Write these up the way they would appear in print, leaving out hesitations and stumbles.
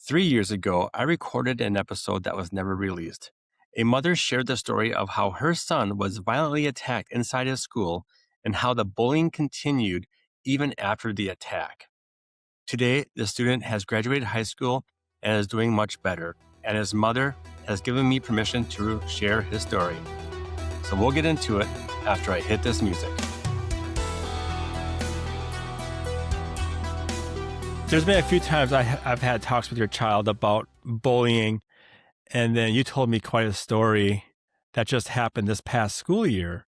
3 years ago, I recorded an episode that was never released. A mother shared the story of how her son was violently attacked inside his school and how the bullying continued even after the attack. Today, the student has graduated high school and is doing much better, and his mother has given me permission to share his story. So we'll get into it after I hit this music. There's been a few times I've had talks with your child about bullying, and then you told me quite a story that just happened this past school year.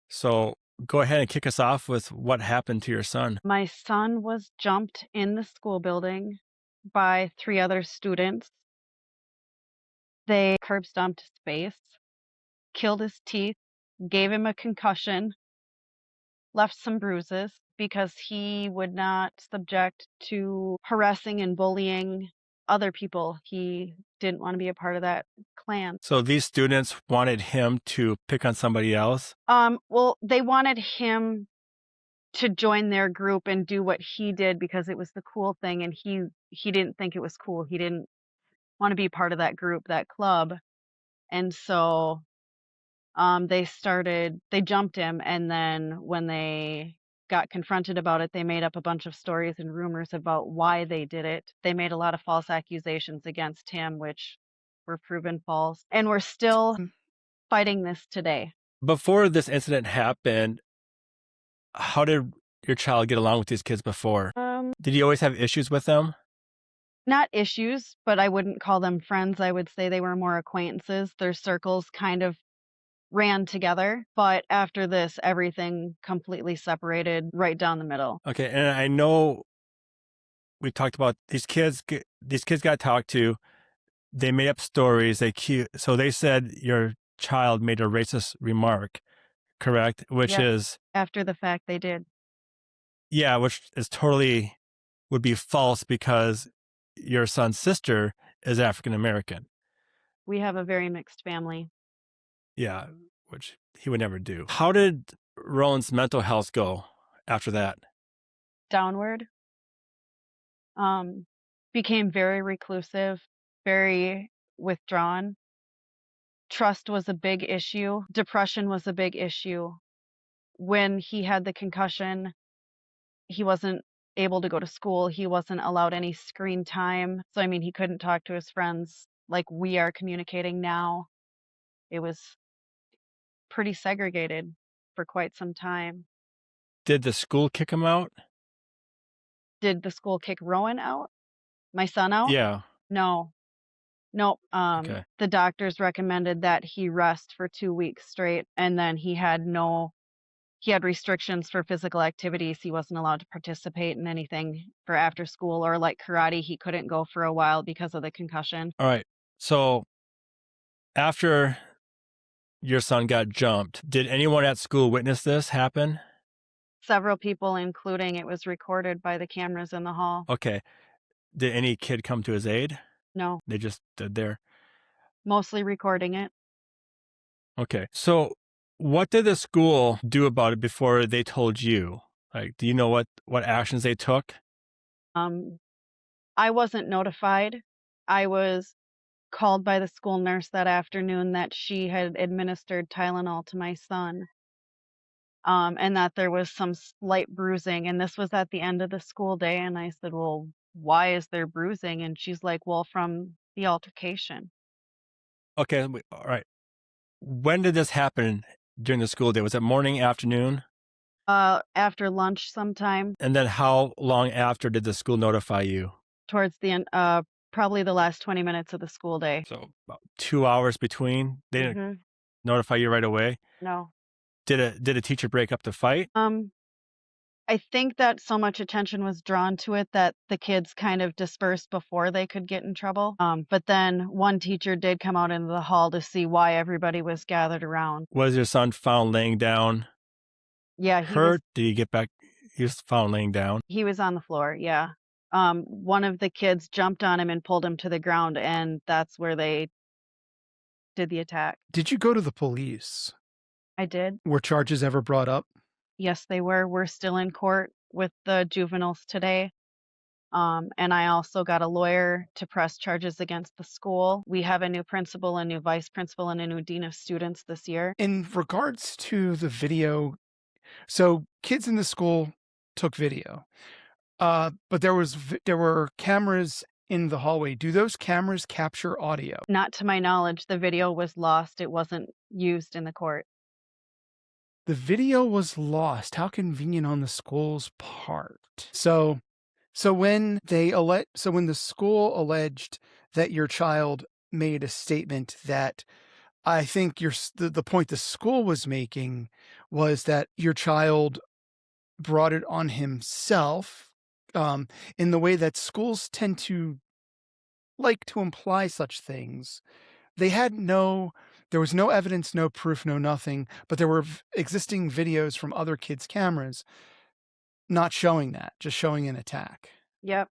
So go ahead and kick us off with what happened to your son. My son was jumped in the school building by 3 other students. They curb stomped his face, killed his teeth, gave him a concussion, left some bruises because he would not subject to harassing and bullying other people. He didn't want to be a part of that clan. So these students wanted him to pick on somebody else? Well, they wanted him to join their group and do what he did because it was the cool thing, and he didn't think it was cool. He didn't want to be part of that group, that club. And so they jumped him, and then when they got confronted about it, they made up a bunch of stories and rumors about why they did it. They made a lot of false accusations against him, which were proven false, and we're still fighting this today. Before this incident happened, how did your child get along with these kids before? Did he always have issues with them? Not issues, but I wouldn't call them friends. I would say they were more acquaintances. Their circles kind of ran together, but after this, everything completely separated right down the middle. Okay, and I know we talked about these kids. These kids got talked to. They made up stories. So they said your child made a racist remark, correct? Which Yep. is, After the fact, they did. yeah, which is totally would be false because your son's sister is African American. We have a very mixed family. Yeah, which he would never do. How did Rowan's mental health go after that? Downward. Became very reclusive, very withdrawn. Trust was a big issue. Depression was a big issue. When he had the concussion, he wasn't able to go to school. He wasn't allowed any screen time. So, I mean, he couldn't talk to his friends like we are communicating now. It was pretty segregated for quite some time. Did the school kick him out? Did the school kick Rowan out? My son out? Yeah. No. Nope. Okay. The doctors recommended that he rest for 2 weeks straight, and then he had restrictions for physical activities. He wasn't allowed to participate in anything for after school, or like karate, he couldn't go for a while because of the concussion. All right. So after your son got jumped, did anyone at school witness this happen? Several people, including it was recorded by the cameras in the hall. Okay. Did any kid come to his aid? No, They just stood there. mostly recording it. Okay. So what did the school do about it before they told you? Like, do you know what actions they took? I wasn't notified. I was called by the school nurse that afternoon that she had administered Tylenol to my son, and that there was some slight bruising, and this was at the end of the school day, and I said, "Well, why is there bruising?" And she's like, "Well, from the altercation." Okay. All right. When did this happen during the school day? Was it morning, afternoon? After lunch sometime, And then how long after did the school notify you? towards the end, probably the last 20 minutes of the school day. So about 2 hours between? They didn't Mhm. notify you right away? No. Did a teacher break up the fight? I think that so much attention was drawn to it that the kids kind of dispersed before they could get in trouble. But then one teacher did come out into the hall to see why everybody was gathered around. Was your son found laying down Yeah, hurt? Did he get back? He was found laying down. he was on the floor, yeah. One of the kids jumped on him and pulled him to the ground, and that's where they did the attack. Did you go to the police? I did. Were charges ever brought up? Yes, they were. We're still in court with the juveniles today. And I also got a lawyer to press charges against the school. We have a new principal, a new vice principal, and a new dean of students this year. In regards to the video, so kids in the school took video, but there were cameras in the hallway. Do those cameras capture audio? Not to my knowledge, the video was lost. It wasn't used in the court. The video was lost. How convenient on the school's part. So when the school alleged that your child made a statement that I think the point the school was making was that your child brought it on himself, in the way that schools tend to like to imply such things. There was no evidence, no proof, no nothing, but there were existing videos from other kids' cameras not showing that, just showing an attack. Yep.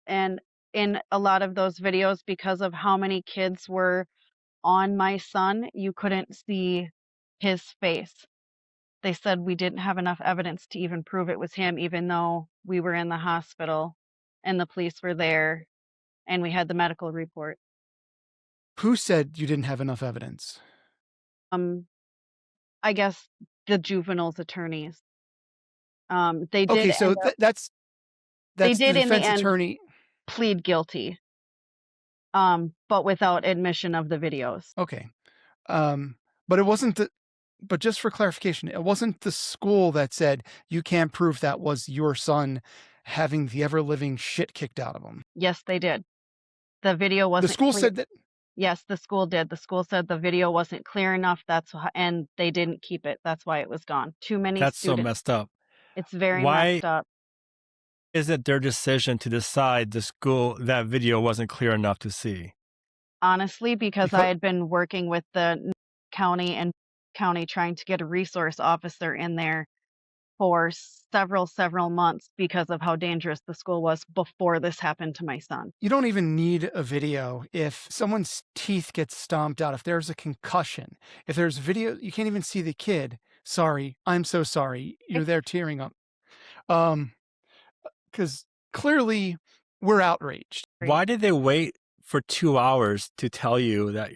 And in a lot of those videos, because of how many kids were on my son, you couldn't see his face. They said we didn't have enough evidence to even prove it was him, even though we were in the hospital and the police were there and we had the medical report. Who said you didn't have enough evidence? I guess the juveniles attorneys. They did Okay, so end up, that's they the did in the defense end attorney. plead guilty, but without admission of the videos. Okay. But it wasn't but just for clarification, it wasn't the school that said you can't prove that was your son having the ever living shit kicked out of him. Yes, they did. The video The wasn't school clear. said that. Yes, the school did. The school said the video wasn't clear enough. And they didn't keep it. That's why it was gone. Too many That's so students. messed up. It's very Why messed up. is it their decision to decide the school that video wasn't clear enough to see? Honestly, because I had been working with the county and county trying to get a resource officer in there for several months because of how dangerous the school was before this happened to my son. You don't even need a video if someone's teeth get stomped out, if there's a concussion, if there's video, you can't even see the kid. Sorry, I'm so sorry. You're there tearing up. Because clearly we're outraged. Why did they wait for 2 hours to tell you that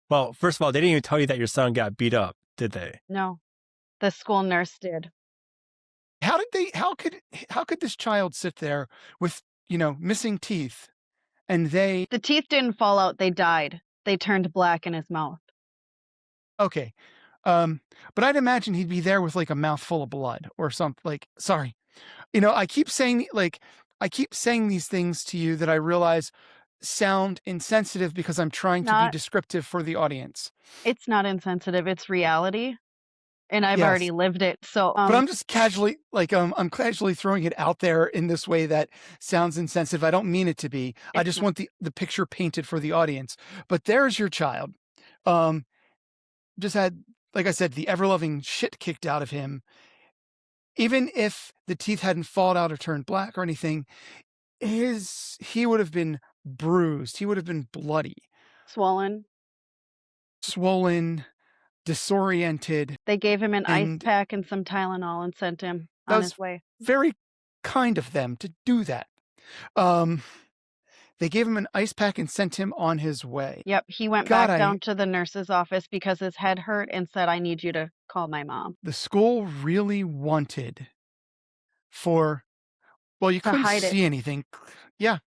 well, first of all, they didn't even tell you that your son got beat up, did they? No, the school nurse did. How could this child sit there with, missing teeth and The teeth didn't fall out. They died. They turned black in his mouth. Okay. But I'd imagine he'd be there with like a mouthful of blood or something. Sorry. I keep saying these things to you that I realize sound insensitive because I'm trying to be descriptive for the audience. It's not insensitive. It's reality. And I've already lived it. So, but I'm just casually I'm casually throwing it out there in this way that sounds insensitive. I don't mean it to be. I just want the picture painted for the audience. But there's your child. Just had, like I said, the ever-loving shit kicked out of him. Even if the teeth hadn't fallen out or turned black or anything, he would have been bruised. He would have been bloody. Swollen, disoriented. They gave him an ice pack and some Tylenol and sent him on his way. Very kind of them to do that. They gave him an ice pack and sent him on his way. Yep, he went back down to the nurse's office because his head hurt and said, I need you to call my mom. The school really wanted you couldn't see anything. Yeah.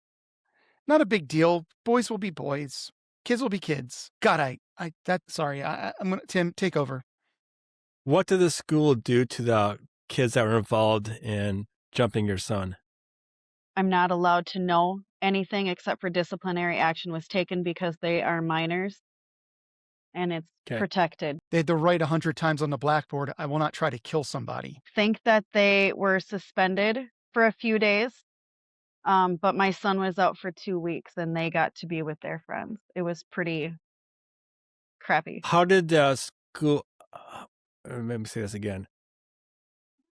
Not a big deal. Boys will be boys. Kids will be kids. God, sorry. I'm going to, Tim, take over. What did the school do to the kids that were involved in jumping your son? I'm not allowed to know anything except for disciplinary action was taken because they are minors and it's protected. They had to write 100 times on the blackboard, I will not try to kill somebody. Think that they were suspended for a few days. But my son was out for 2 weeks and they got to be with their friends. It was pretty crappy. How did the school, let me say this again.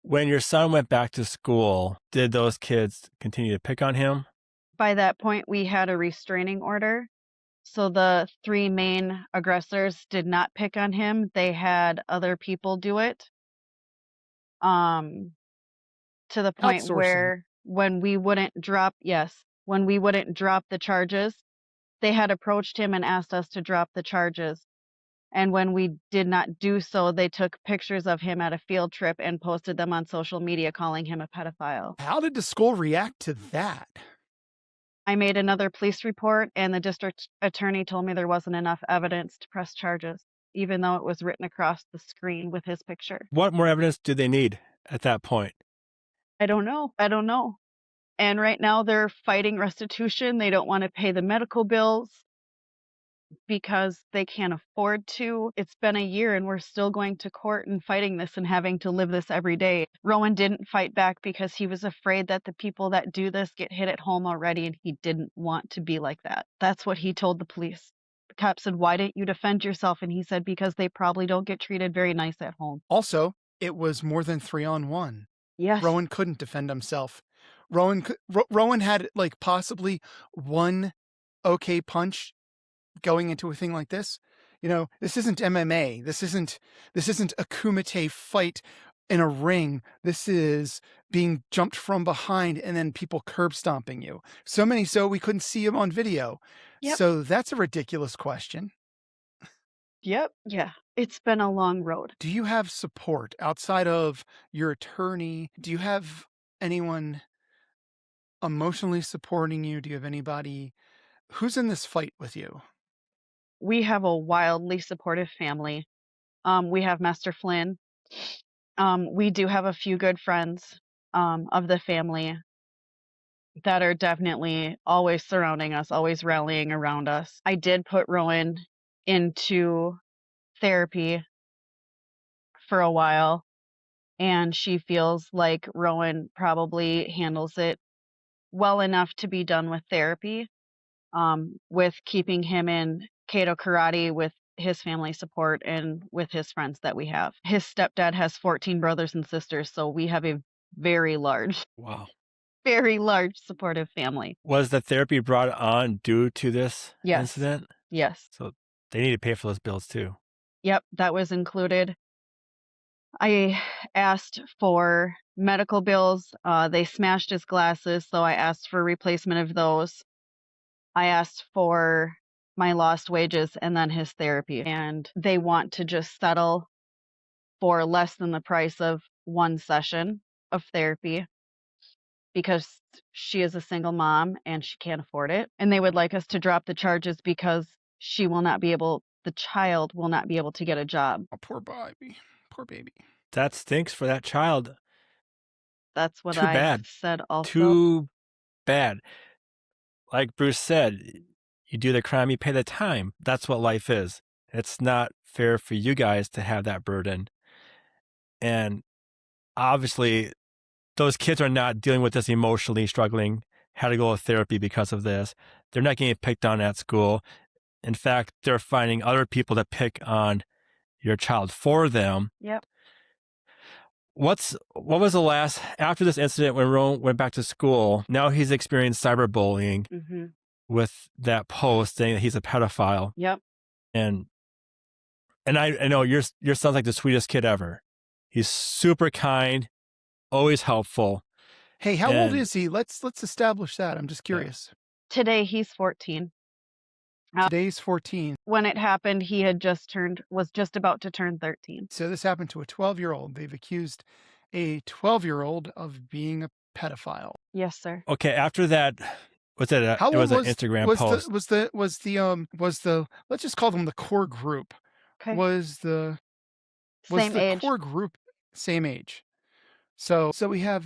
When your son went back to school, did those kids continue to pick on him? By that point, we had a restraining order. So the 3 main aggressors did not pick on him. They had other people do it. To the point where when we wouldn't drop the charges, they had approached him and asked us to drop the charges. And when we did not do so, they took pictures of him at a field trip and posted them on social media calling him a pedophile. How did the school react to that? I made another police report, and the district attorney told me there wasn't enough evidence to press charges, even though it was written across the screen with his picture. What more evidence do they need at that point? I don't know. And right now they're fighting restitution. They don't want to pay the medical bills because they can't afford to. It's been a year and we're still going to court and fighting this and having to live this every day. Rowan didn't fight back because he was afraid that the people that do this get hit at home already, and he didn't want to be like that. That's what he told the police. The cop said, "Why didn't you defend yourself?" And he said, "Because they probably don't get treated very nice at home." Also, it was more than 3-on-1. Yes. Rowan couldn't defend himself. Rowan had like possibly one okay punch going into a thing like this. You know, this isn't MMA. This isn't a kumite fight in a ring. This is being jumped from behind and then people curb stomping you. So we couldn't see him on video. Yep. So that's a ridiculous question. Yep. Yeah. It's been a long road. Do you have support outside of your attorney? Do you have anyone emotionally supporting you? Do you have anybody who's in this fight with you? We have a wildly supportive family. We have Master Flynn. We do have a few good friends of the family that are definitely always surrounding us, always rallying around us. I did put Rowan into therapy for a while, and she feels like Rowan probably handles it well enough to be done with therapy, with keeping him in Kato Karate with his family support and with his friends that we have. His stepdad has 14 brothers and sisters, so we have a very large supportive family. Was the therapy brought on due to this incident? Yes. So they need to pay for those bills too. Yep, that was included. I asked for medical bills. They smashed his glasses, so I asked for replacement of those. I asked for my lost wages and then his therapy, and they want to just settle for less than the price of one session of therapy because she is a single mom and she can't afford it. And they would like us to drop the charges because the child will not be able to get a job. Oh, poor baby. That stinks for that child. That's what Too I bad. said also. Too bad. Like Bruce said, you do the crime, you pay the time. That's what life is. It's not fair for you guys to have that burden. And obviously, those kids are not dealing with this emotionally struggling, had to go to therapy because of this. They're not getting picked on at school. In fact, they're finding other people to pick on your child for them. Yep. What was the last, after this incident when Rowan went back to school, now he's experienced cyberbullying with that post saying that he's a pedophile. Yep. And I know your son's like the sweetest kid ever. He's super kind, always helpful. Hey, how old is he? Let's establish that. I'm just curious. Today he's 14. Today's 14. When it happened, he was just about to turn 13. So this happened to a 12-year-old. They've accused a 12-year-old of being a pedophile. Yes, sir. Okay, after that, it was an Instagram post. Was the let's just call them the core group. Okay. Was the Same age. core group same age? So we have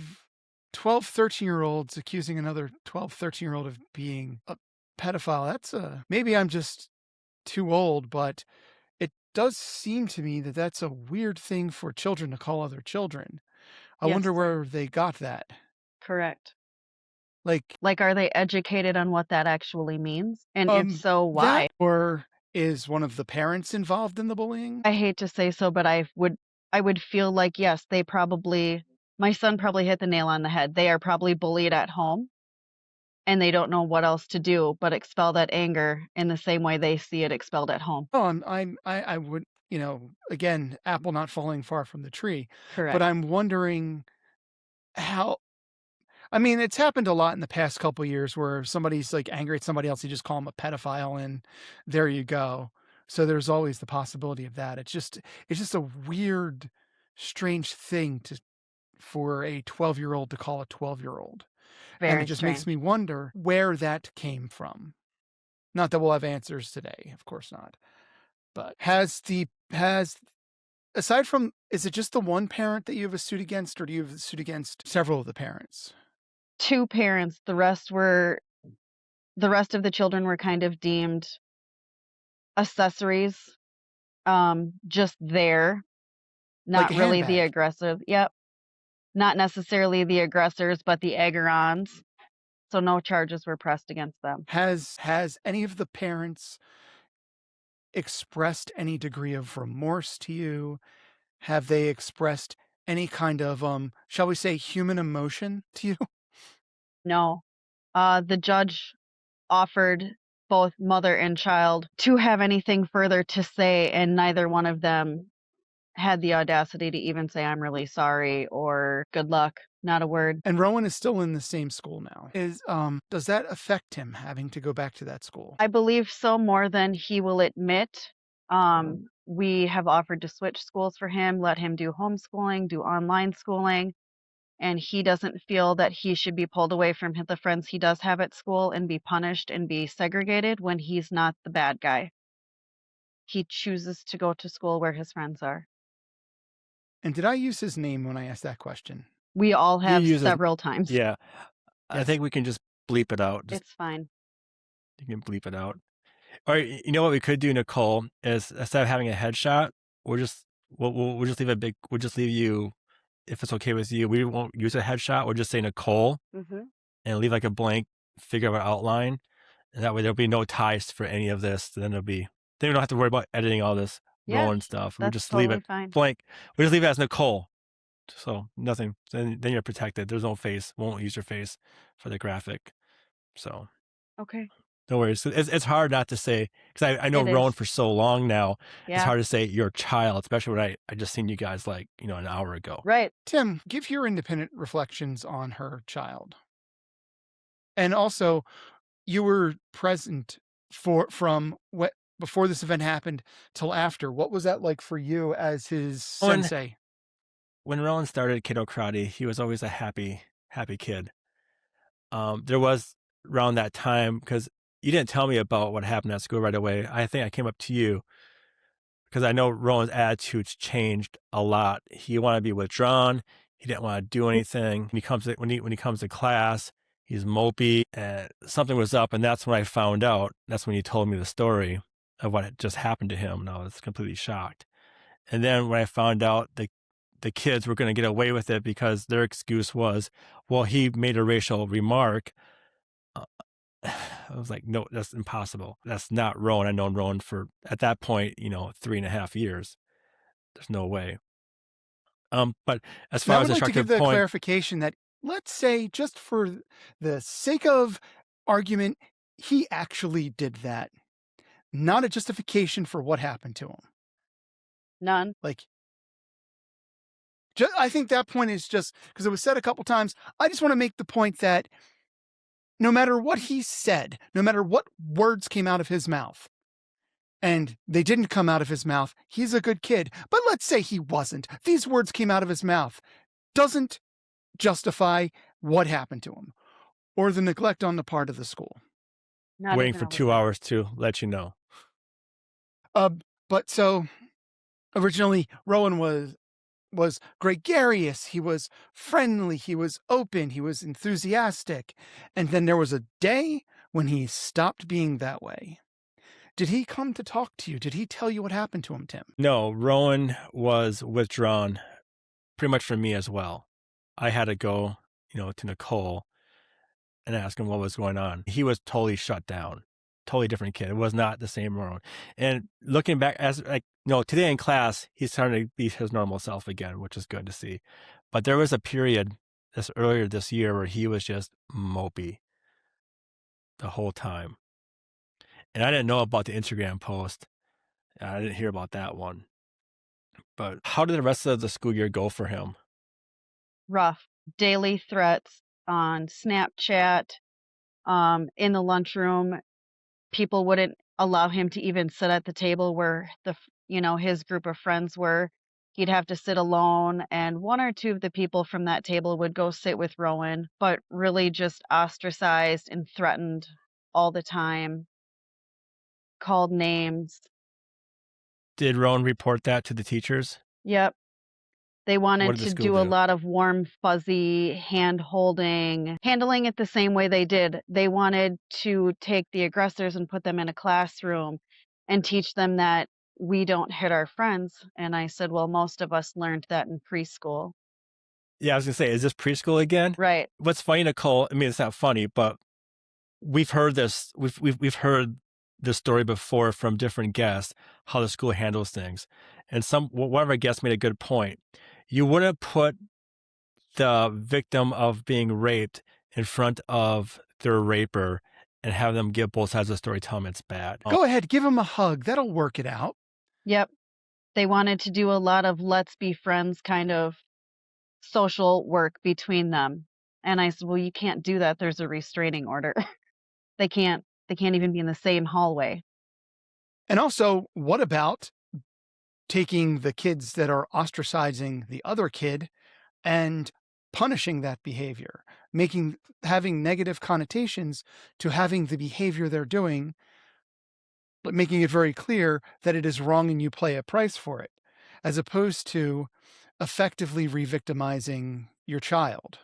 12, 13-year-olds accusing another 12, 13-year-old of being a pedophile. That's maybe I'm just too old, but it does seem to me that that's a weird thing for children to call other children. I wonder where they got that. Correct. Like are they educated on what that actually means? And if so, why? Or is one of the parents involved in the bullying? I hate to say so, but I would feel like, yes, my son probably hit the nail on the head. They are probably bullied at home and they don't know what else to do but expel that anger in the same way they see it expelled at home. Oh, I would, again, apple not falling far from the tree. Correct. But I'm wondering how I mean, it's happened a lot in the past couple years where somebody's like angry at somebody else, you just call them a pedophile, and there you go. So there's always the possibility of that. It's just a weird, strange thing for a 12-year-old to call a 12-year-old. And it Very just makes strange. me wonder where that came from. Not that we'll have answers today, of course not. But has aside from, is it just the one parent that you have a suit against, or do you have a suit against several of the parents? 2 parents, the rest of the children were kind of deemed accessories, just there, Like not a really the handbag. aggressive. Yep. Not necessarily the aggressors, but the eggerons. So no charges were pressed against them. Has any of the parents expressed any degree of remorse to you? Have they expressed any kind of, shall we say, human emotion to you? No. The judge offered both mother and child to have anything further to say, and neither one of them had the audacity to even say, "I'm really sorry," or "Good luck." Not a word. And Rowan is still in the same school now. Does that affect him having to go back to that school? I believe so, more than he will admit. We have offered to switch schools for him, let him do homeschooling, do online schooling, and he doesn't feel that he should be pulled away from the friends he does have at school and be punished and be segregated when he's not the bad guy. He chooses to go to school where his friends are. And did I use his name when I asked that question? We all You have use it. several times. Yeah. I Yes. think we can just bleep it out. Just It's fine. you can bleep it out. Or you know what we could do, Nicole, is instead of having a headshot, we'll just leave a big. We'll just leave you, if it's okay with you. We won't use a headshot. We'll just say Nicole and leave like a blank figure of an outline, and that way there'll be no ties for any of this. Then we don't have to worry about editing all this Yeah, Rowan stuff. We that's just leave totally it fine. blank. We just leave it as Nicole. So nothing. Then you're protected. There's no face. Won't use your face for the graphic. So Okay. no worries. It's hard not to say, because I know It Rowan is. for so long now. It's Yeah. hard to say your child, especially when I just seen you guys like, an hour ago. Right. Tim, give your independent reflections on her child. And also, you were present from what before this event happened till after. What was that like for you as his When sensei? when Rowan started Kiddo Karate, he was always a happy kid. There was around that time, because you didn't tell me about what happened at school right away. I think I came up to you because I know Rowan's attitudes changed a lot. He wanted to be withdrawn. He didn't want to do anything. When he comes to class, he's mopey, and something was up. And that's when I found out. That's when you told me the story of what had just happened to him. And I was completely shocked. And then when I found out the kids were going to get away with it because their excuse was, well, he made a racial remark. I was like, no, that's impossible. That's not Rowan. I've known Rowan for, at that point, 3.5 years. There's no way. But as Now, I far as would the like to give destructive the point, clarification that, let's say, just for the sake of argument, he actually did that, not a justification for what happened to him. None. Like, I think that point is just because it was said a couple times. I just want to make the point that no matter what he said, no matter what words came out of his mouth, and they didn't come out of his mouth, he's a good kid. But let's say he wasn't. These words came out of his mouth. Doesn't justify what happened to him or the neglect on the part of the school. Not waiting even for a 2 little bit. hours to let you know. But so originally Rowan was gregarious, he was friendly, he was open, he was enthusiastic. And then there was a day when he stopped being that way. Did he come to talk to you? Did he tell you what happened to him, Tim? No, Rowan was withdrawn pretty much from me as well. I had to go, to Nicole and ask him what was going on. He was totally shut down, totally different kid. It was not the same Rowan. And looking back, today in class, he's starting to be his normal self again, which is good to see. But there was a period earlier this year where he was just mopey the whole time. And I didn't know about the Instagram post. I didn't hear about that one. But how did the rest of the school year go for him? Rough. Daily threats. on Snapchat, in the lunchroom. People wouldn't allow him to even sit at the table where his group of friends were. He'd have to sit alone, and one or two of the people from that table would go sit with Rowan, but really just ostracized and threatened all the time, called names. Did Rowan report that to the teachers? Yep. They What wanted did the to school do a do? lot of warm, fuzzy hand-holding, handling it the same way they did. They wanted to take the aggressors and put them in a classroom and teach them that we don't hit our friends. And I said, well, most of us learned that in preschool. Yeah, I was gonna say, is this preschool again? Right. What's funny, Nicole? I mean, it's not funny, but we've heard this. We've heard this story before from different guests how the school handles things, and one of our guests made a good point. You wouldn't put the victim of being raped in front of their raper and have them give both sides of the story, tell them it's bad. Go ahead, give him a hug. That'll work it out. Yep. They wanted to do a lot of let's be friends kind of social work between them. And I said, well, you can't do that. There's a restraining order. They can't even be in the same hallway. And also, what about taking the kids that are ostracizing the other kid and punishing that behavior, having negative connotations to having the behavior they're doing, but making it very clear that it is wrong and you pay a price for it, as opposed to effectively re-victimizing your child.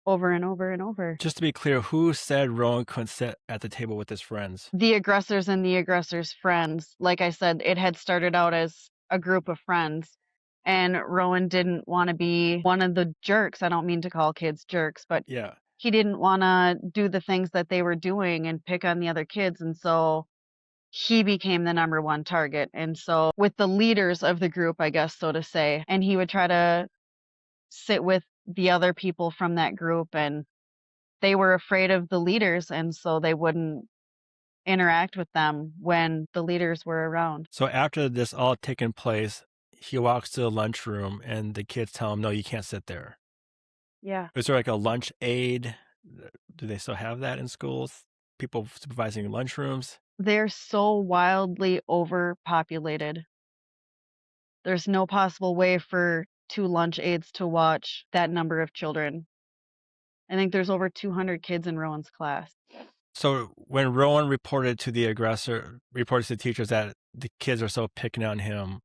Over and over and over. Just to be clear, who said Rowan couldn't sit at the table with his friends? The aggressors and the aggressors' friends. Like I said, it had started out as a group of friends, and Rowan didn't want to be one of the jerks. I don't mean to call kids jerks, but Yeah. he didn't want to do the things that they were doing and pick on the other kids, and so he became the number one target. And so with the leaders of the group, I guess, so to say, and he would try to sit with the other people from that group, and they were afraid of the leaders, and so they wouldn't interact with them when the leaders were around. So after this all taken place, he walks to the lunchroom and the kids tell him, no, you can't sit there. Yeah. Is there like a lunch aide? Do they still have that in schools? People supervising lunchrooms? They're so wildly overpopulated. There's no possible way for 2 lunch aides to watch that number of children. I think there's over 200 kids in Rowan's class. So when Rowan reported to the teachers that the kids are so picking on him,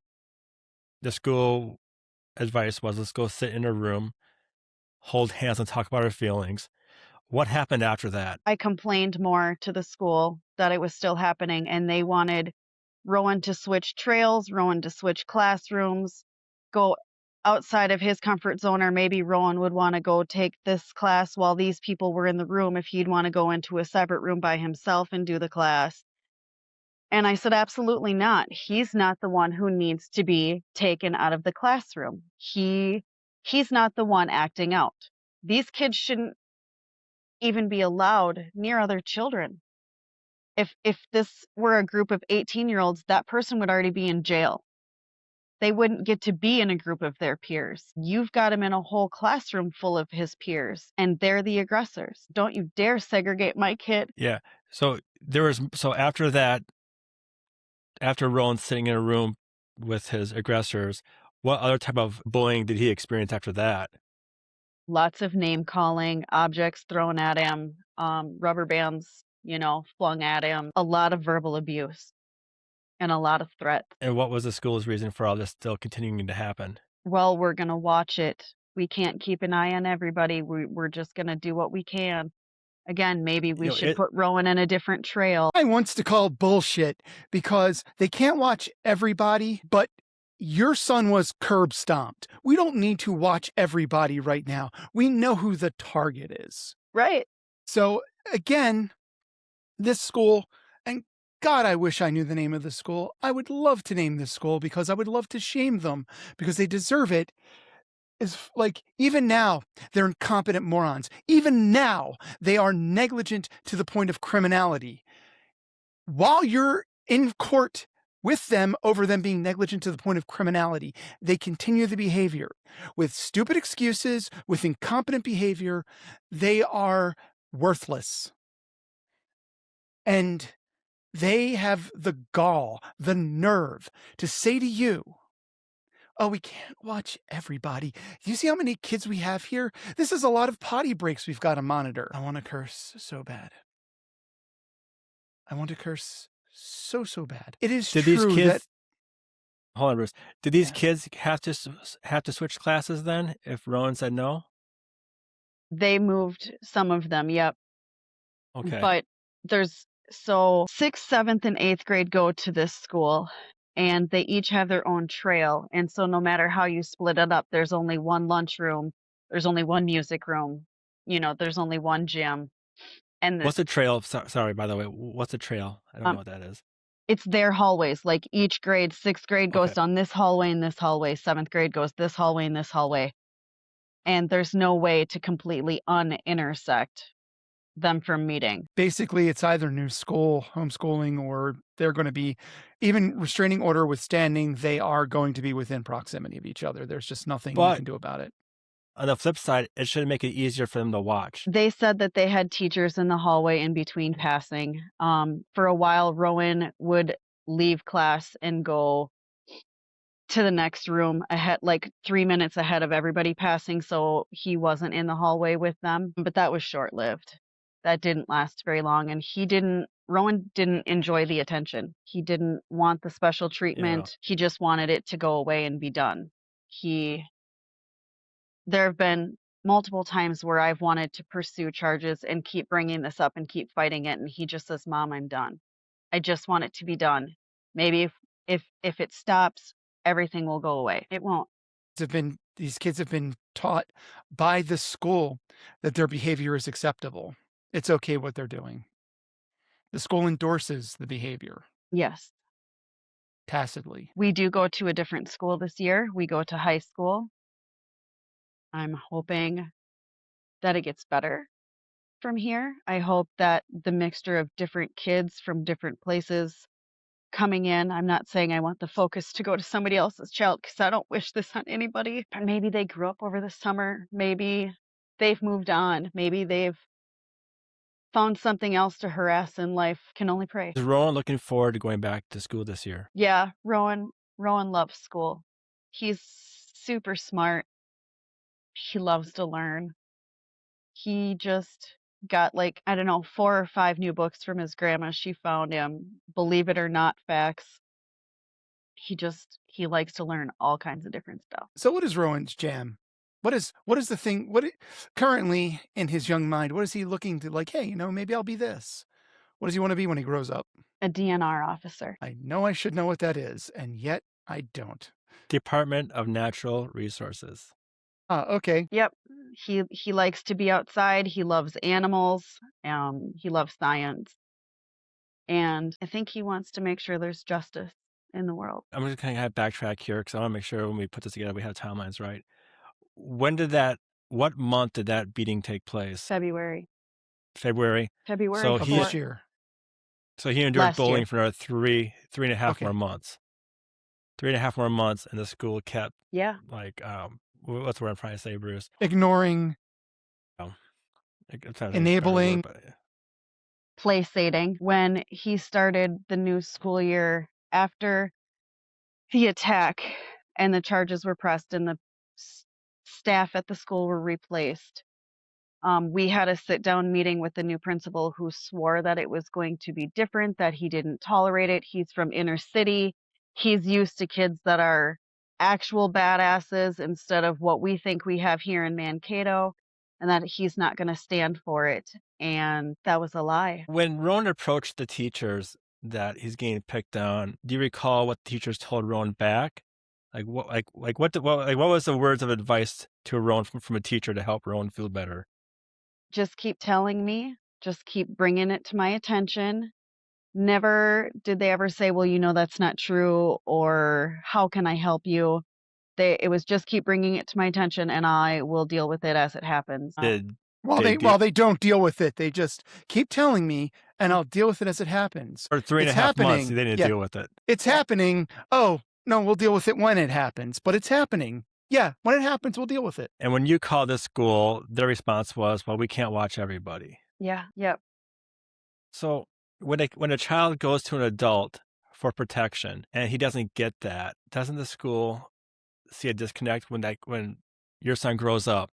the school advice was, let's go sit in a room, hold hands, and talk about our feelings. What happened after that? I complained more to the school that it was still happening, and they wanted Rowan to switch trails, Rowan to switch classrooms, go outside of his comfort zone, or maybe Rowan would want to go take this class while these people were in the room if he'd want to go into a separate room by himself and do the class. And I said, absolutely not. He's not the one who needs to be taken out of the classroom. He's not the one acting out. These kids shouldn't even be allowed near other children. If this were a group of 18-year-olds, that person would already be in jail. They wouldn't get to be in a group of their peers. You've got him in a whole classroom full of his peers, and they're the aggressors. Don't you dare segregate my kid. Yeah. So after that, after Rowan sitting in a room with his aggressors, what other type of bullying did he experience after that? Lots of name calling, objects thrown at him, rubber bands, flung at him, a lot of verbal abuse, and a lot of threats. And what was the school's reason for all this still continuing to happen? Well, we're going to watch it. We can't keep an eye on everybody. We're just going to do what we can. Again, maybe we should put Rowan in a different trail. I wants to call bullshit because they can't watch everybody, but your son was curb stomped. We don't need to watch everybody right now. We know who the target is. Right. So again, this school, and God, I wish I knew the name of the school. I would love to name this school because I would love to shame them because they deserve it. Is like, even now, they're incompetent morons. Even now, they are negligent to the point of criminality. While you're in court with them over them being negligent to the point of criminality. They continue the behavior with stupid excuses, with incompetent behavior. They are worthless. And they have the gall, the nerve to say to you, oh, we can't watch everybody. Do you see how many kids we have here? This is a lot of potty breaks we've got to monitor. I want to curse so bad. I want to curse so bad. It is Did true these kids? that Hold on, Bruce. Did these Yeah. kids have to switch classes then if Rowan said no? They moved some of them, yep. Okay. But there's 6th, 7th, and 8th grade go to this school, and they each have their own trail. And so no matter how you split it up, there's only one lunchroom, there's only one music room, there's only one gym. And What's the trail? Sorry, by the way. What's the trail? I don't know what that is. it's their hallways. Like each grade, 6th grade goes Okay. down this hallway and this hallway, 7th grade goes this hallway and this hallway. And there's no way to completely unintersect them from meeting. basically it's either new school, homeschooling, or they're going to be, even restraining order withstanding, they are going to be within proximity of each other. There's just nothing you But can do about it. on the flip side, it should make it easier for them to watch. They said that they had teachers in the hallway in between passing. For a while, Rowan would leave class and go to the next room ahead, like 3 minutes ahead of everybody passing, so he wasn't in the hallway with them. But that was short-lived. That didn't last very long, and Rowan didn't enjoy the attention. He didn't want the special treatment. He just wanted it to go away and be done. There have been multiple times where I've wanted to pursue charges and keep bringing this up and keep fighting it, and he just says, "Mom, I'm done. I just want it to be done. Maybe if it stops, everything will go away." It won't. These kids have been taught by the school that their behavior is acceptable. It's okay what they're doing. The school endorses the behavior Yes. tacitly. We do go to a different school this year. We go to high school. I'm hoping that it gets better from here. I hope that the mixture of different kids from different places coming in, I'm not saying I want the focus to go to somebody else's child because I don't wish this on anybody, but maybe they grew up over the summer. Maybe they've moved on. Maybe they've found something else to harass in life. Can only pray. Is Rowan looking forward to going back to school this year? Yeah, Rowan loves school. He's super smart. He loves to learn. He just got, like, I don't know, 4 or 5 new books from his grandma. She found him, believe it or not, facts. He likes to learn all kinds of different stuff. So what is Rowan's jam? What is the thing? Currently in his young mind, what is he looking to, like, hey, maybe I'll be this? What does he want to be when he grows up? A DNR officer. I know I should know what that is, and yet I don't. Department of Natural Resources. Okay. Yep. He likes to be outside. He loves animals. He loves science. And I think he wants to make sure there's justice in the world. I'm just going to backtrack here because I want to make sure when we put this together, we have timelines right. What month did that beating take place? February. February. So Of this year. So he endured Last bullying year. for another three and a half Okay. more months. 3.5 more months, and the school kept Yeah. like what's the word I'm trying to say, Bruce? Ignoring, I'm trying to think of the right enabling. word, but- Placating. When he started the new school year after the attack and the charges were pressed and the staff at the school were replaced, we had a sit-down meeting with the new principal who swore that it was going to be different, that he didn't tolerate it. He's from inner city. He's used to kids that are actual badasses instead of what we think we have here in Mankato, and that he's not going to stand for it. And that was a lie. When Rowan approached the teachers that he's getting picked on, do you recall what the teachers told Rowan back? What was the words of advice to Rowan from a teacher to help Rowan feel better? Just keep telling me, just keep bringing it to my attention. Never did they ever say, well, that's not true, or how can I help you? It was just keep bringing it to my attention and I will deal with it as it happens. While they don't deal with it, they just keep telling me and I'll deal with it as it happens. For 3.5 months, they didn't deal with it. It's happening. Oh, no, we'll deal with it when it happens, but it's happening. Yeah, when it happens, we'll deal with it. And when you called the school, their response was, well, we can't watch everybody. Yeah. Yep. So when a child goes to an adult for protection and he doesn't get that, doesn't the school see a disconnect when your son grows up?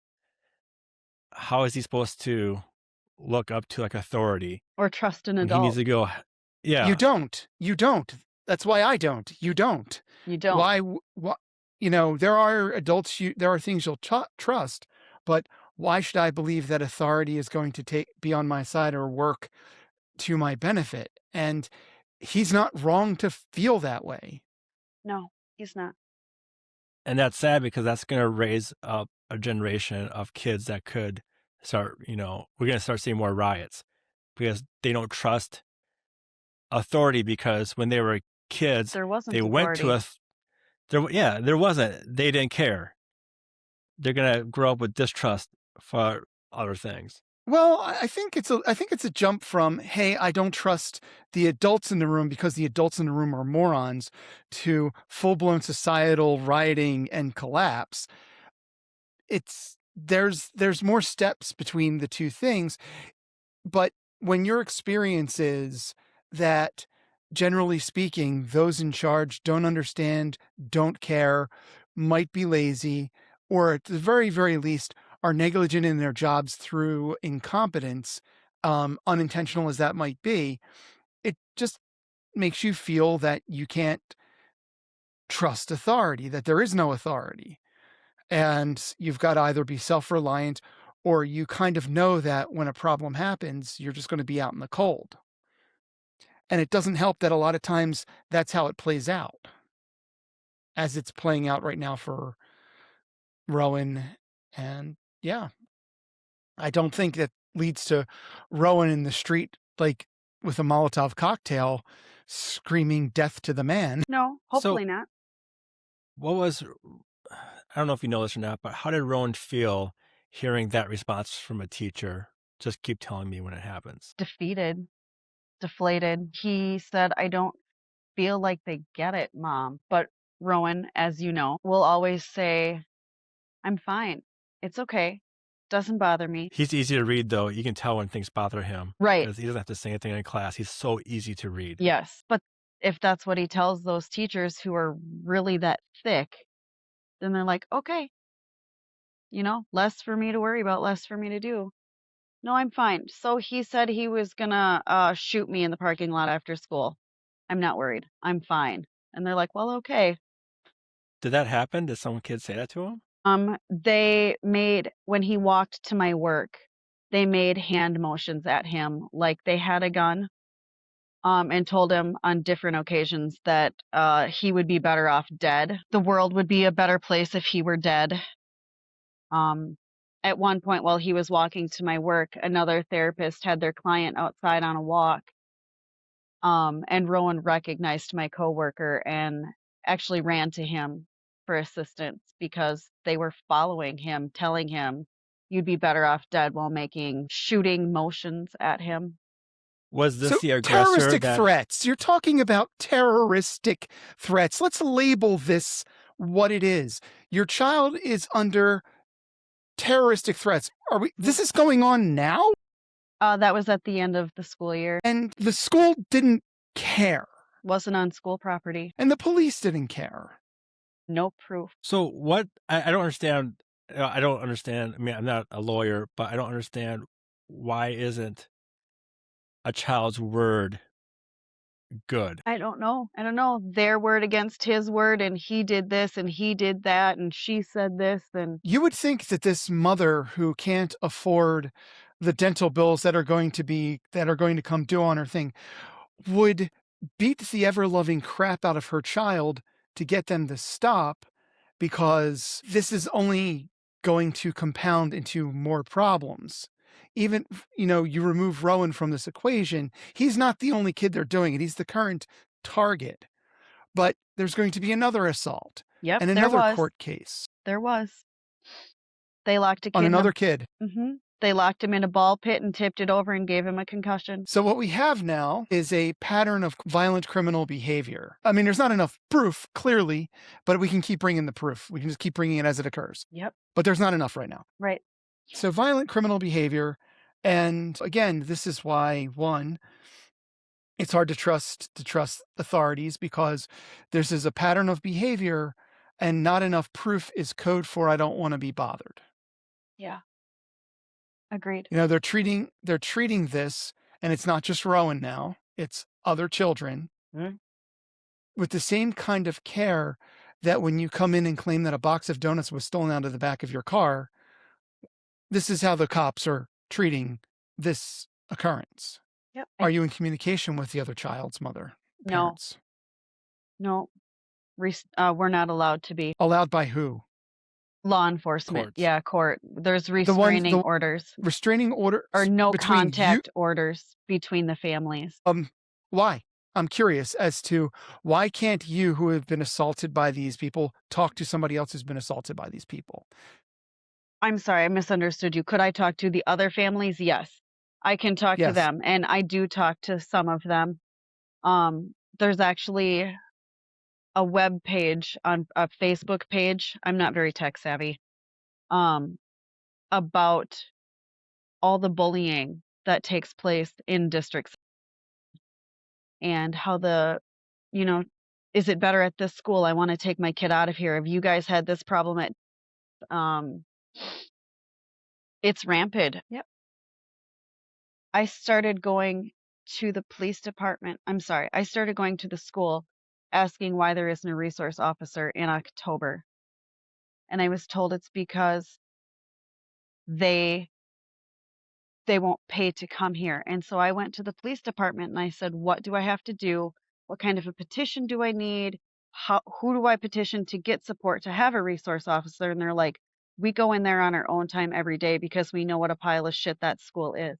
How is he supposed to look up to like authority? Or trust an When he needs adult. to go, yeah. You don't. That's why I don't. You don't. You don't. Why, there are adults, there are things you'll trust, but why should I believe that authority is going to be on my side or work to my benefit? And he's not wrong to feel that way. No, he's not. And that's sad because that's going to raise up a generation of kids that could start, we're going to start seeing more riots because they don't trust authority, because when they were kids, There wasn't they went to authority. there wasn't. They didn't care. They're going to grow up with distrust for other things. Well, I think it's a jump from, hey, I don't trust the adults in the room because the adults in the room are morons, to full-blown societal rioting and collapse. There's more steps between the two things, but when your experience is that, generally speaking, those in charge don't understand, don't care, might be lazy, or at the very, very least are negligent in their jobs through incompetence, unintentional as that might be, it just makes you feel that you can't trust authority, that there is no authority. And you've got to either be self-reliant, or you kind of know that when a problem happens, you're just going to be out in the cold. And it doesn't help that a lot of times that's how it plays out, as it's playing out right now for Rowan. And yeah, I don't think that leads to Rowan in the street, like with a Molotov cocktail, screaming death to the man. No, hopefully not. I don't know if you know this or not, but how did Rowan feel hearing that response from a teacher? Just keep telling me when it happens. Defeated, deflated. He said, I don't feel like they get it, Mom. But Rowan, as you know, will always say, I'm fine. It's okay. Doesn't bother me. He's easy to read, though. You can tell when things bother him. Right. Because he doesn't have to say anything in class. He's so easy to read. Yes. But if that's what he tells those teachers who are really that thick, then they're like, okay, less for me to worry about, less for me to do. No, I'm fine. So he said he was gonna shoot me in the parking lot after school. I'm not worried. I'm fine. And they're like, well, okay. Did that happen? Did some kids say that to him? When he walked to my work, they made hand motions at him like they had a gun, and told him on different occasions that he would be better off dead. The world would be a better place if he were dead. At one point, while he was walking to my work, another therapist had their client outside on a walk, and Rowan recognized my coworker and actually ran to him for assistance because they were following him, telling him you'd be better off dead, while making shooting motions at him. Was this the aggressor? Terroristic threats. You're talking about terroristic threats. Let's label this what it is. Your child is under terroristic threats. This is going on now? That was at the end of the school year. And the school didn't care. Wasn't on school property. And the police didn't care. No proof. So what? I don't understand. I don't understand. I mean, I'm not a lawyer, but I don't understand why isn't a child's word good? I don't know. Their word against his word, and he did this and he did that and she said this. And you would think that this mother who can't afford the dental bills that are going to come due on her thing would beat the ever-loving crap out of her child to get them to stop, because this is only going to compound into more problems. Even, you remove Rowan from this equation, he's not the only kid they're doing it. He's the current target. But there's going to be another assault. Yep, and another court case. There was. They locked a kid on another kid. Mm-hmm. They locked him in a ball pit and tipped it over and gave him a concussion. So what we have now is a pattern of violent criminal behavior. I mean, there's not enough proof, clearly, but we can keep bringing the proof. We can just keep bringing it as it occurs. Yep. But there's not enough right now. Right. So violent criminal behavior. And again, this is why, one, it's hard to trust authorities, because this is a pattern of behavior and not enough proof is code for I don't want to be bothered. Yeah. Agreed. You know, they're treating this, and it's not just Rowan now, it's other children with the same kind of care that when you come in and claim that a box of donuts was stolen out of the back of your car, this is how the cops are treating this occurrence. Yep. Are you in communication with the other child's mother? No. Parents? No. We're not allowed to be. Allowed by who? Law enforcement. Courts. Yeah, court. There's restraining orders Restraining order or no between contact orders between the families. Why? I'm curious as to why can't you, who have been assaulted by these people, talk to somebody else who's been assaulted by these people? I'm sorry, I misunderstood you. Could I talk to the other families? Yes. I can talk to Yes. them, and I do talk to some of them. There's actually a web page on a Facebook page. I'm not very tech savvy. About all the bullying that takes place in districts and how is it better at this school? I want to take my kid out of here. Have you guys had this problem at it's rampant. Yep. I started going to the police department. I started going to the school asking why there isn't a resource officer in October. And I was told it's because they won't pay to come here. And so I went to the police department and I said, what do I have to do? What kind of a petition do I need? Who do I petition to get support to have a resource officer? And they're like, we go in there on our own time every day because we know what a pile of shit that school is.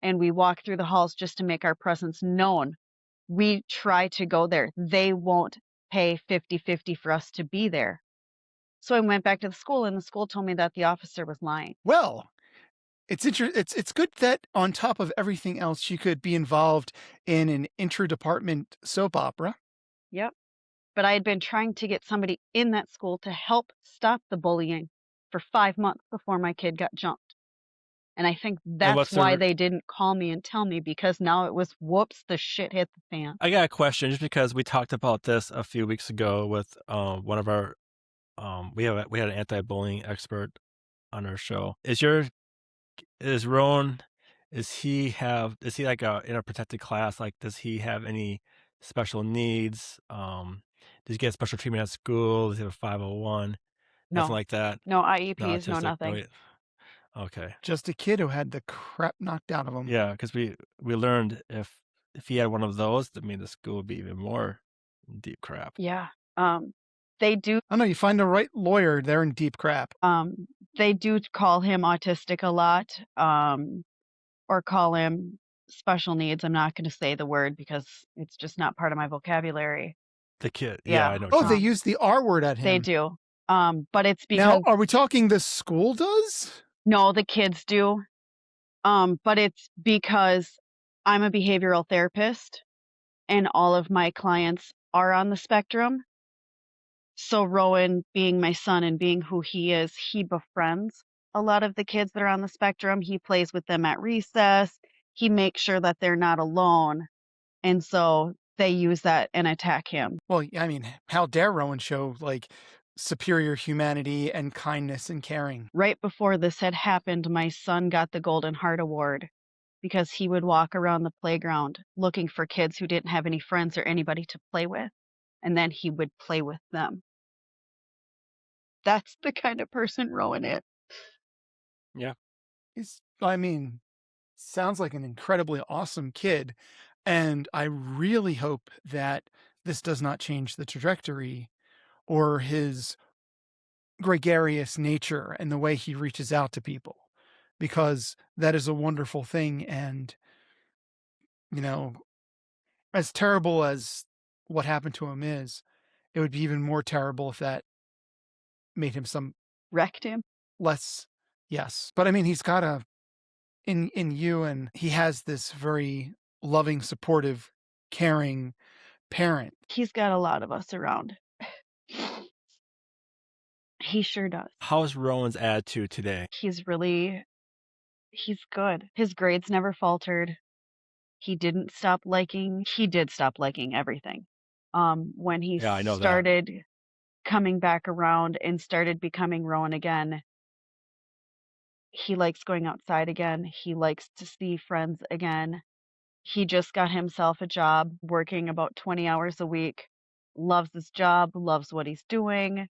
And we walk through the halls just to make our presence known. We try to go there. They won't pay 50-50 for us to be there. So I went back to the school, and the school told me that the officer was lying. Well, it's good that on top of everything else, you could be involved in an inter-department soap opera. Yep. But I had been trying to get somebody in that school to help stop the bullying for 5 months before my kid got jumped. And I think that's why they didn't call me and tell me, because now it was, whoops, the shit hit the fan. I got a question, just because we talked about this a few weeks ago with one of our we had an anti-bullying expert on our show. Is Rowan, is he like in a protected class? Like, does he have any special needs? Does he get special treatment at school? Does he have a 501? No. Nothing like that. No IEPs, no autistic, nothing. Okay. Just a kid who had the crap knocked out of him. Yeah, because we learned if he had one of those, that means the school would be even more deep crap. Yeah. They do. Oh no, you find the right lawyer, they're in deep crap. They do call him autistic a lot, or call him special needs. I'm not going to say the word because it's just not part of my vocabulary. The kid. Yeah. I know. Oh, they use the R word at him. They do. But it's Now, because are we talking the school does? no, the kids do. But it's because I'm a behavioral therapist and all of my clients are on the spectrum. So Rowan, being my son and being who he is, he befriends a lot of the kids that are on the spectrum. He plays with them at recess. He makes sure that they're not alone. And so they use that and attack him. Well, I mean, how dare Rowan show like superior humanity and kindness and caring? Right before this had happened, my son got the Golden Heart Award because he would walk around the playground looking for kids who didn't have any friends or anybody to play with. And then he would play with them. That's the kind of person Rowan is. Yeah. Sounds like an incredibly awesome kid. And I really hope that this does not change the trajectory or his gregarious nature and the way he reaches out to people, because that is a wonderful thing. And, as terrible as what happened to him is, it would be even more terrible if that made him wrecked him. less. Yes. But I mean, he's got a in you, and he has this very loving, supportive, caring parent. He's got a lot of us around. He sure does. How's Rowan's attitude today? He's good. His grades never faltered. He did stop liking everything. When he Yeah, I know that. started coming back around and started becoming Rowan again, he likes going outside again. He likes to see friends again. He just got himself a job working about 20 hours a week. Loves his job, loves what he's doing.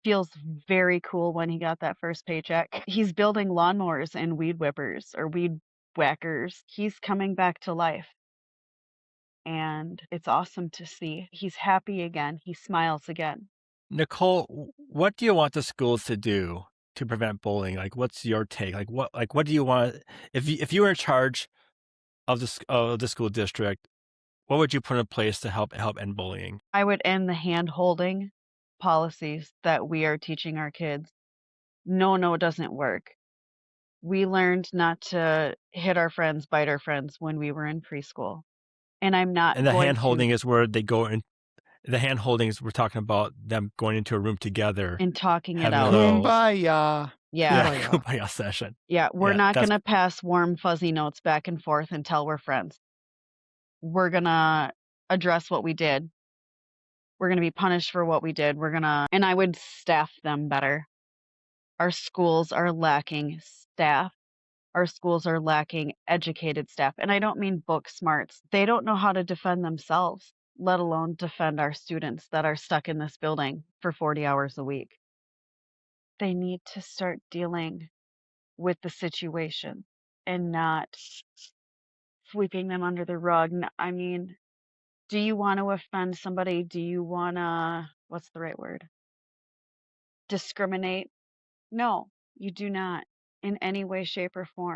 Feels very cool when he got that first paycheck. He's building lawnmowers and weed whippers or weed whackers. He's coming back to life. And it's awesome to see. He's happy again. He smiles again. Nicole, what do you want the schools to do to prevent bullying? Like, what's your take? Like, what do you want if you were in charge of the school district? What would you put in place to help end bullying? I would end the hand-holding policies that we are teaching our kids. No, it doesn't work. We learned not to hit our friends, bite our friends when we were in preschool. And I'm not And the going hand holding to. is where they go in. The hand holding is we're talking about them going into a room together And talking it having a out. little Kumbaya. Yeah. kumbaya session. Yeah, we're Yeah, not that's- going to pass warm, fuzzy notes back and forth until we're friends. We're going to address what we did. We're going to be punished for what we did. And I would staff them better. Our schools are lacking staff. Our schools are lacking educated staff. And I don't mean book smarts. They don't know how to defend themselves, let alone defend our students that are stuck in this building for 40 hours a week. They need to start dealing with the situation and not sweeping them under the rug. I mean, do you want to offend somebody? Do you want to, what's the right word? Discriminate? No, you do not in any way, shape, or form.